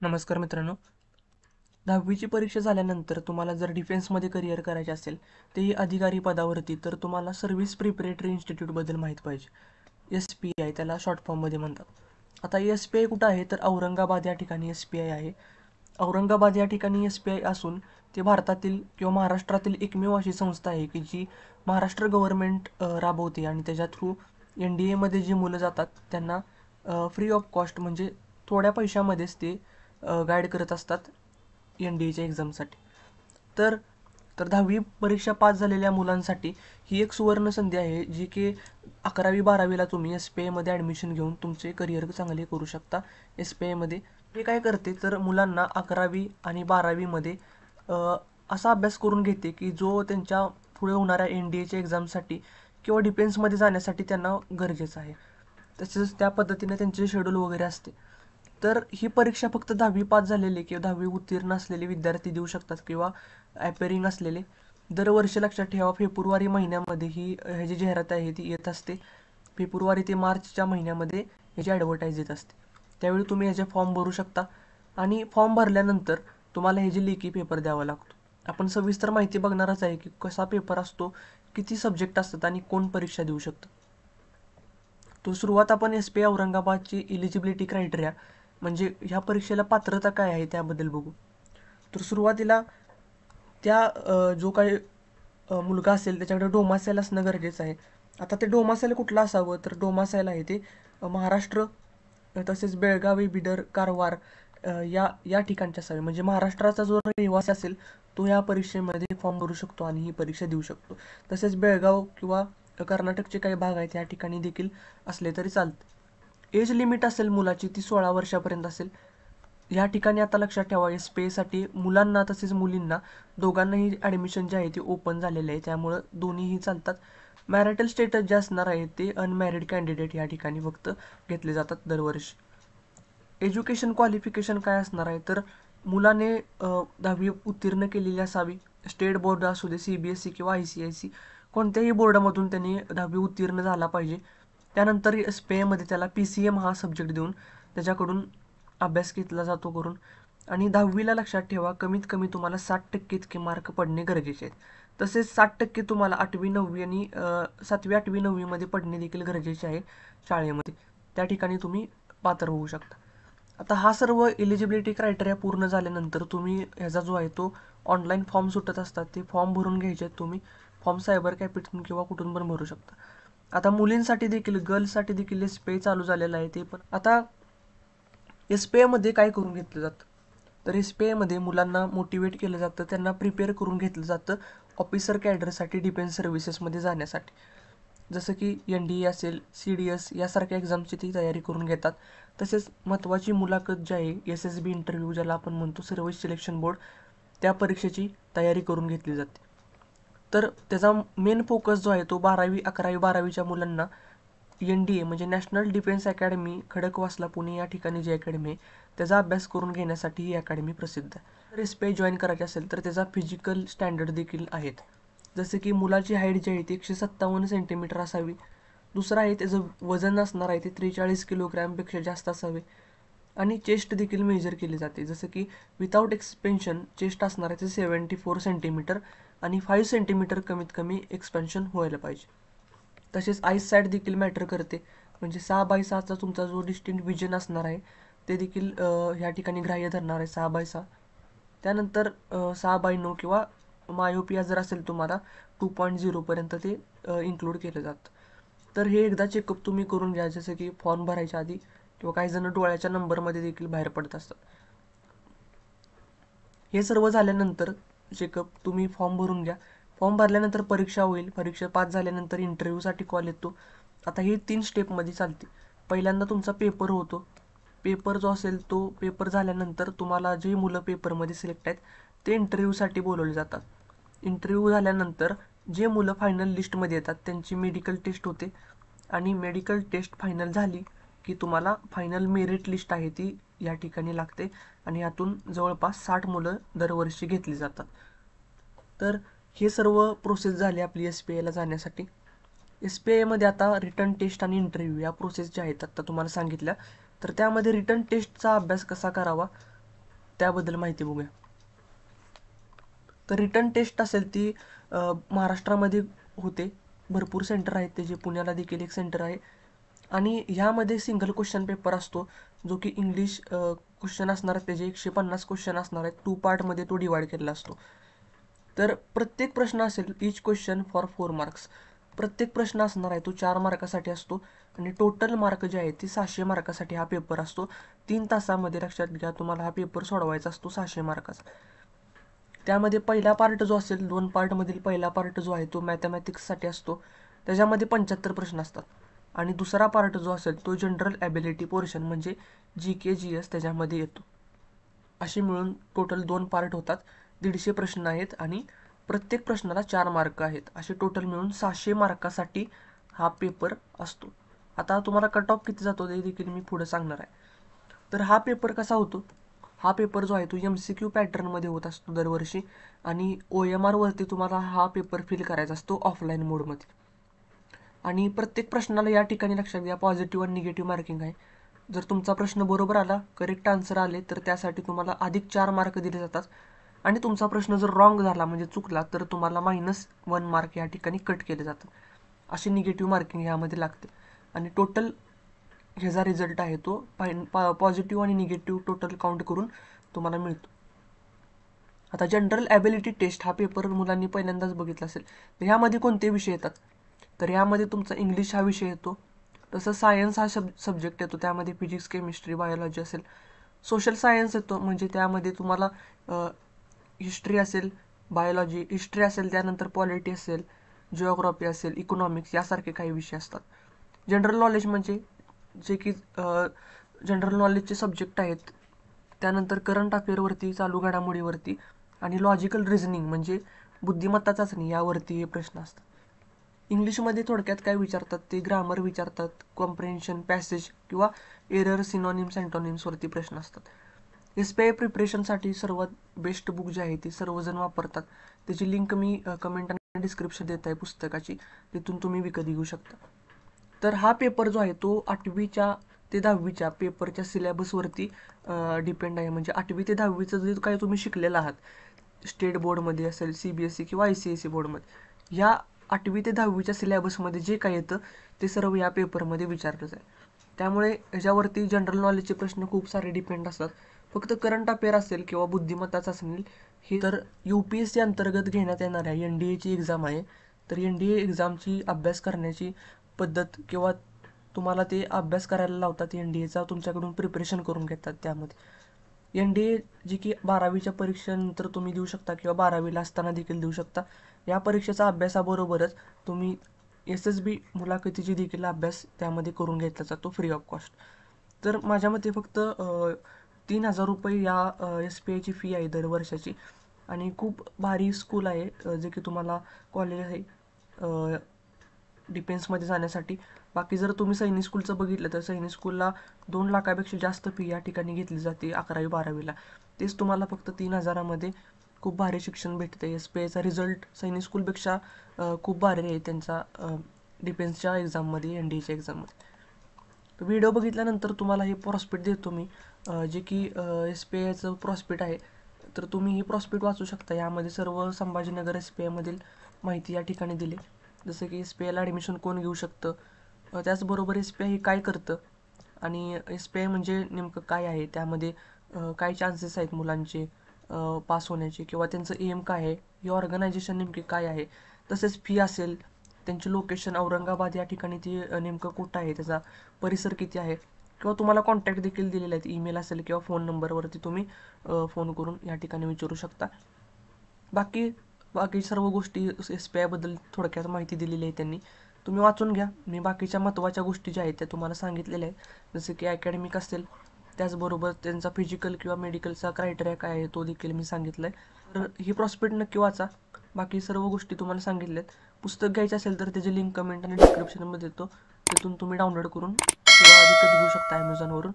नमस्कार मित्रांनो. 10वीची परीक्षा झाल्यानंतर तुम्हाला जर डिफेन्समध्ये करिअर करायचे असेल, तेही अधिकारी पदावरती, तर तुम्हाला सर्व्हिस प्रिपरेटरी इन्स्टिट्यूटबद्दल माहीत पाहिजे. SPI त्याला शॉर्ट फॉर्ममध्ये म्हणतात. आता SPI कुठं आहे तर औरंगाबाद या ठिकाणी SPI आहे. औरंगाबाद या ठिकाणी SPI असून ते भारतातील किंवा महाराष्ट्रातील एकमेव अशी संस्था आहे की जी महाराष्ट्र गव्हर्नमेंट राबवते आणि त्याच्या थ्रू NDAमध्ये जी मुलं जातात त्यांना फ्री ऑफ कॉस्ट म्हणजे थोड्या पैशामध्येच ते गाईड करत असतात NDAच्या एक्झामसाठी. तर तर 10वी परीक्षा पास झालेल्या मुलांसाठी ही एक सुवर्ण संधी आहे, जी की 11वी-12वीला तुम्ही SPIमध्ये ॲडमिशन घेऊन तुमचे करिअर चांगले करू शकता. SPIमध्ये हे काय करते तर मुलांना 11वी आणि 12वीमध्ये असा अभ्यास करून घेते की जो त्यांच्या पुढे होणाऱ्या NDAच्या एक्झामसाठी किंवा डिफेन्समध्ये जाण्यासाठी त्यांना गरजेचं आहे. तसेच त्या पद्धतीने त्यांचे शेड्यूल वगैरे असते. तर ही परीक्षा फक्त 10वी पास झालेले किंवा 10वी उत्तीर्ण असलेले विद्यार्थी देऊ शकतात किंवा ॲपेरिंग असलेले. दरवर्षी लक्षात ठेवा, फेब्रुवारी महिन्यामध्ये ही ह्याची जाहिरात आहे ती येत असते. फेब्रुवारी ते मार्चच्या महिन्यामध्ये ह्याची ॲडव्हर्टाईज येत असते. त्यावेळी तुम्ही ह्याचे फॉर्म भरू शकता आणि फॉर्म भरल्यानंतर तुम्हाला ह्याचे लेखी पेपर द्यावा लागतो. आपण सविस्तर माहिती बघणारच आहे की कसा पेपर असतो, किती सब्जेक्ट असतात आणि कोण परीक्षा देऊ शकतं. तो सुरुवात आपण SPI औरंगाबादची इलिजिबिलिटी क्रायटेरिया म्हणजे ह्या परीक्षेला पात्रता काय आहे त्याबद्दल बघू. तर सुरुवातीला जो काही मुलगा असेल त्याच्याकडे डोमासाईल असणं गरजेचं आहे. आता ते डोमासाईल कुठलं असावं तर डोमासाईल आहे ते महाराष्ट्र, तसेच बेळगावी, बिदर, कारवार या या ठिकाणचे असावे. म्हणजे महाराष्ट्राचा जो रहिवासी असेल तो या परीक्षेमध्ये फॉर्म भरू शकतो आणि ही परीक्षा देऊ शकतो. तसेच बेळगाव किंवा कर्नाटकचे काही भाग आहेत या ठिकाणी देखील असले तरी चालते. एज लिमिट असेल मुलाची ती 16 वर्षापर्यंत असेल. या ठिकाणी आता लक्षात ठेवा, SPIसाठी मुलांना तसेच मुलींना दोघांनाही ॲडमिशन जे आहे ते ओपन झालेले आहे, त्यामुळं दोन्हीही चालतात. मॅरिटल स्टेटस जे असणार आहे ते अनमॅरिड कॅन्डिडेट या ठिकाणी फक्त घेतले जातात दरवर्षी. एज्युकेशन क्वालिफिकेशन काय असणार आहे तर मुलाने 10वी उत्तीर्ण केलेली असावी. स्टेट बोर्ड असू दे, CBSE किंवा ICIC कोणत्याही बोर्डामधून त्यांनी 10वी उत्तीर्ण झाला पाहिजे. त्यानंतर SPIमध्ये त्याला PCM हा सब्जेक्ट देऊन त्याच्याकडून अभ्यास घेतला जातो करून. आणि 10वीला लक्षात ठेवा, कमीत कमी तुम्हाला 60% इतके मार्क पडणे गरजेचे आहेत. तसेच 60% तुम्हाला 8वी 9वी आणि 7वी 8वी 9वीमध्ये पडणे देखील गरजेचे आहे शाळेमध्ये. त्या ठिकाणी तुम्ही पात्र होऊ शकता. आता हा सर्व एलिजिबिलिटी क्रायटेरिया पूर्ण झाल्यानंतर तुम्ही ह्याचा जो आहे तो ऑनलाईन फॉर्म सुटत असतात, ते फॉर्म भरून घ्यायचे आहेत तुम्ही. फॉर्म सायबर कॅफेतून किंवा कुठून पण भरू शकता. आता मुलींसाठी देखील, गर्ल्ससाठी देखील SPI चालू झालेलं आहे. ते पण आता SPIमध्ये काय करून घेतलं जातं तर SPIमध्ये मुलांना मोटिवेट केलं जातं, त्यांना प्रिपेअर करून घेतलं जातं ऑफिसर कॅडरसाठी डिफेन्स सर्व्हिसेसमध्ये जाण्यासाठी. जसं की NDA असेल, CDS यासारख्या एक्झामची ती तयारी करून घेतात. तसेच महत्त्वाची मुलाखत जी आहे, SSB इंटरव्ह्यू ज्याला आपण म्हणतो, सर्व्हिस सिलेक्शन बोर्ड, त्या परीक्षेची तयारी करून घेतली जाते. तर त्याचा मेन फोकस जो आहे तो 12वी 11वी 12वीच्या मुलांना NDA म्हणजे national defence academy Khadakwasla Pune या ठिकाणी जी अकॅडमी आहे त्याचा अभ्यास करून घेण्यासाठी ही अकॅडमी प्रसिद्ध आहे. जर SPI जॉईन करायचे असेल तर त्याचा फिजिकल स्टँडर्ड देखील आहेत. जसे की मुलाची हाईट जी आहे ती 157 सेंटीमीटर असावी. दुसरं आहे त्याचं वजन असणार आहे ते 43 किलोग्रॅमपेक्षा जास्त असावे. आणि चेस्ट देखील मेजर केली जाते. जसं की विदाऊट एक्सपेन्शन चेस्ट असणार आहे ते 74 सेंटीमीटर आणि 5 सेंटीमीटर कमीत कमी एक्सपेन्शन व्हायला पाहिजे. तसेच आईस साईट देखील मॅटर करते. म्हणजे 6x6चा तुमचा जो डिस्टिंक्ट विजन असणार आहे ते देखील ह्या ठिकाणी ग्राह्य धरणार आहे 6x6. त्यानंतर 6x9 किंवा मायोपिया जर असेल तुम्हाला 2.0 पर्यंत ते इन्क्लूड केलं जातं. तर हे एकदा चेकअप तुम्ही करून घ्या, जसं की फॉर्म भरायच्या आधी किंवा काही जण डोळ्याच्या नंबरमध्ये देखील बाहेर पडत असतात. हे सर्व झाल्यानंतर चेकअप तुम्ही फॉर्म भरून घ्या. फॉर्म भरल्यानंतर परीक्षा होईल. परीक्षा पास झाल्यानंतर इंटरव्ह्यूसाठी कॉल येतो. आता ही 3 स्टेपमध्ये चालते. पहिल्यांदा तुमचा पेपर होतो. पेपर जो असेल तो पेपर झाल्यानंतर तुम्हाला जे मुलं पेपरमध्ये सिलेक्ट आहेत ते इंटरव्ह्यूसाठी बोलवले जातात. इंटरव्ह्यू झाल्यानंतर जे मुलं फायनल लिस्टमध्ये येतात त्यांची मेडिकल टेस्ट होते आणि मेडिकल टेस्ट फायनल झाली की तुम्हाला फायनल मेरिट लिस्ट आहे ती या ठिकाणी लागते आणि यातून जवळपास 60 मुलं दरवर्षी घेतली जातात. तर हे सर्व प्रोसेस झाली आपली SPIला जाण्यासाठी. SPIमध्ये आता रिटर्न टेस्ट आणि इंटरव्ह्यू या प्रोसेस ज्या आहेत आता तुम्हाला सांगितल्या. तर त्यामध्ये रिटर्न टेस्टचा अभ्यास कसा करावा त्याबद्दल माहिती बघूया. तर रिटर्न टेस्ट असेल ती महाराष्ट्रामध्ये होते, भरपूर सेंटर आहेत त्याचे, पुण्याला देखील एक सेंटर आहे. आणि ह्यामध्ये सिंगल क्वेश्चन पेपर असतो, जो की इंग्लिश क्वेश्चन असणार आहेत, त्याचे 150 क्वेश्चन असणार आहेत. 2 पार्टमध्ये तो डिवाइड केलेला असतो. तर प्रत्येक प्रश्न असेल इच क्वेश्चन फॉर 4 मार्क्स. प्रत्येक प्रश्न असणार आहे तो 4 मार्कासाठी असतो आणि टोटल मार्क जे आहेत ते 600 मार्कासाठी हा पेपर असतो. 3 तासामध्ये लक्षात घ्या तुम्हाला हा पेपर सोडवायचा असतो 600 मार्काचा. त्यामध्ये पहिला पार्ट जो असेल, 2 पार्टमधील पहिला पार्ट जो आहे तो मॅथमॅटिक्ससाठी असतो, त्याच्यामध्ये 75 प्रश्न असतात. आणि दुसरा पार्ट जो असेल तो जनरल ॲबिलिटी पोर्शन म्हणजे GK GS त्याच्यामध्ये येतो. असे मिळून टोटल 2 पार्ट होतात. 150 प्रश्न आहेत आणि प्रत्येक प्रश्नाला 4 मार्क आहेत. असे टोटल मिळून 600 मार्कासाठी हा पेपर असतो. आता तुम्हाला कट ऑफ किती जातो ते देखील मी पुढे सांगणार आहे. तर हा पेपर कसा होतो, हा पेपर जो आहे तो MCQ पॅटर्नमध्ये होत असतो दरवर्षी आणि OMR वरती तुम्हाला हा पेपर फिल करायचा असतो ऑफलाईन मोडमध्ये. आणि प्रत्येक प्रश्नाला या ठिकाणी लक्षात घ्या पॉझिटिव्ह आणि निगेटिव्ह मार्किंग आहे. जर तुमचा प्रश्न बरोबर आला, करेक्ट आन्सर आले, तर त्यासाठी तुम्हाला अधिक 4 मार्क दिले जातात. आणि तुमचा प्रश्न जर रॉंग झाला म्हणजे चुकला तर तुम्हाला -1 मार्क या ठिकाणी कट केले जातात. अशी निगेटिव्ह मार्किंग यामध्ये लागते. आणि टोटल ह्याचा रिझल्ट आहे तो पॉझिटिव्ह आणि निगेटिव्ह टोटल काउंट करून तुम्हाला मिळतो. आता जनरल ॲबिलिटी टेस्ट हा पेपर मुलांनी पहिल्यांदाच बघितला असेल. तर ह्यामध्ये कोणते विषय येतात, तर यामध्ये तुमचा इंग्लिश हा विषय येतो, तसं सायन्स हा सब्जेक्ट येतो, त्यामध्ये फिजिक्स, केमिस्ट्री, बायोलॉजी असेल. सोशल सायन्स येतो, म्हणजे त्यामध्ये तुम्हाला हिस्ट्री असेल, बायोलॉजी, हिस्ट्री असेल, त्यानंतर पॉलिटी असेल, जिओग्राफी असेल, इकॉनॉमिक्स यासारखे काही विषय असतात. जनरल नॉलेज म्हणजे जे की जनरल नॉलेजचे सब्जेक्ट आहेत. त्यानंतर करंट अफेअरवरती, चालू घडामोडीवरती आणि लॉजिकल रिझनिंग म्हणजे बुद्धिमत्ता चाचणी यावरती हे प्रश्न असतात. इंग्लिशमध्ये थोडक्यात काय विचारतात ते ग्रामर विचारतात, कॉम्प्रिहेन्शन, पॅसेज किंवा एरर, सिनॉनिम्स, अँटोनिम्सवरती प्रश्न असतात. SPI प्रिपरेशनसाठी सर्वात बेस्ट बुक जे आहे ती सर्वजण वापरतात. त्याची लिंक मी कमेंट आणि डिस्क्रिप्शन देत आहे पुस्तकाची, तिथून तुम्ही विकत घेऊ शकता. तर हा पेपर जो आहे तो 8वीच्या ते 10वीच्या पेपरच्या सिलेबसवरती डिपेंड आहे. म्हणजे 8वी ते 10वीचं जे काही तुम्ही शिकलेलं आहात स्टेट बोर्डमध्ये असेल, CBSE किंवा ICSE बोर्डमध्ये, या 8वी ते 10वीच्या सिलेबसमध्ये जे काही येतं ते सर्व या पेपरमध्ये विचारलं जाईल. त्यामुळे ह्याच्यावरती जनरल नॉलेजचे प्रश्न खूप सारे डिपेंड असतात. फक्त करंट अफेअर असेल किंवा बुद्धिमत्ता चाचणी ही तर UPSC अंतर्गत घेण्यात येणाऱ्या NDAची एक्झाम आहे. तर NDA एक्झामची अभ्यास करण्याची पद्धत किंवा तुम्हाला ते अभ्यास करायला लावतात, NDAचा तुमच्याकडून प्रिपरेशन करून घेतात. त्यामध्ये NDA जी की 12वीच्या परीक्षेनंतर तुम्ही देऊ शकता किंवा 12वीला असताना देखील देऊ शकता. या परीक्षेचा अभ्यासाबरोबरच तुम्ही SSB मुलाखतीची देखील अभ्यास त्यामध्ये करून घेतला जातो फ्री ऑफ कॉस्ट. तर माझ्या मते फक्त 3,000 रुपये या SPIची फी आहे दर वर्षाची. आणि खूप भारी स्कूल आहे, जे की तुम्हाला कॉलेज आहे डिफेन्समध्ये जाण्यासाठी. बाकी जर तुम्ही सैनिक स्कूलचं बघितलं तर सैनिक स्कूलला 2 लाखापेक्षा जास्त फी या ठिकाणी घेतली जाते 11वी 12वीला. तेच तुम्हाला फक्त 3,000मध्ये खूप भारी शिक्षण भेटते. SPIचा रिझल्ट सैनिक स्कूलपेक्षा खूप भारी आहे त्यांचा डिफेन्सच्या एक्झाममध्ये, NDAच्या एक्झाममध्ये. तर व्हिडिओ बघितल्यानंतर तुम्हाला हे प्रॉस्पेक्ट देतो मी, जे की SPIचं प्रॉस्पेक्ट आहे. तर तुम्ही हे प्रॉस्पेक्ट वाचू शकता. यामध्ये सर्व संभाजीनगर SPIमधील माहिती या ठिकाणी दिली, जसं की SPIला ॲडमिशन कोण घेऊ शकतं, त्याचबरोबर SPI हे काय करतं आणि SPI म्हणजे नेमकं काय आहे, त्यामध्ये काय चान्सेस आहेत मुलांचे पास होण्याचे किंवा त्यांचं एम काय आहे, ही ऑर्गनायझेशन नेमकी काय आहे, तसेच फी असेल, त्यांची लोकेशन औरंगाबाद या ठिकाणी ती नेमकं कुठं आहे, त्याचा परिसर किती आहे, किंवा तुम्हाला कॉन्टॅक्ट देखील दिलेले आहेत, ईमेल असेल किंवा फोन नंबरवरती तुम्ही फोन करून या ठिकाणी विचारू शकता. बाकी सर्व गोष्टी SPIबद्दल थोडक्यात माहिती दिलेली आहे त्यांनी, तुम्ही वाचून घ्या. मी बाकीच्या महत्त्वाच्या गोष्टी ज्या आहेत त्या तुम्हाला सांगितलेल्या आहेत, जसं की अकॅडमिक असेल, त्याचबरोबर त्यांचा फिजिकल किंवा मेडिकलचा क्रायटेरिया काय आहे तो देखील मी सांगितलं आहे. तर ही प्रॉस्पेक्ट नक्की वाचा. बाकी सर्व गोष्टी तुम्हाला सांगितल्यात. पुस्तक घ्यायचं असेल तर त्याची लिंक कमेंट आणि डिस्क्रिप्शनमध्ये देतो, तिथून तुम्ही डाउनलोड करून किंवा विकत घेऊ शकता ॲमेझॉनवरून.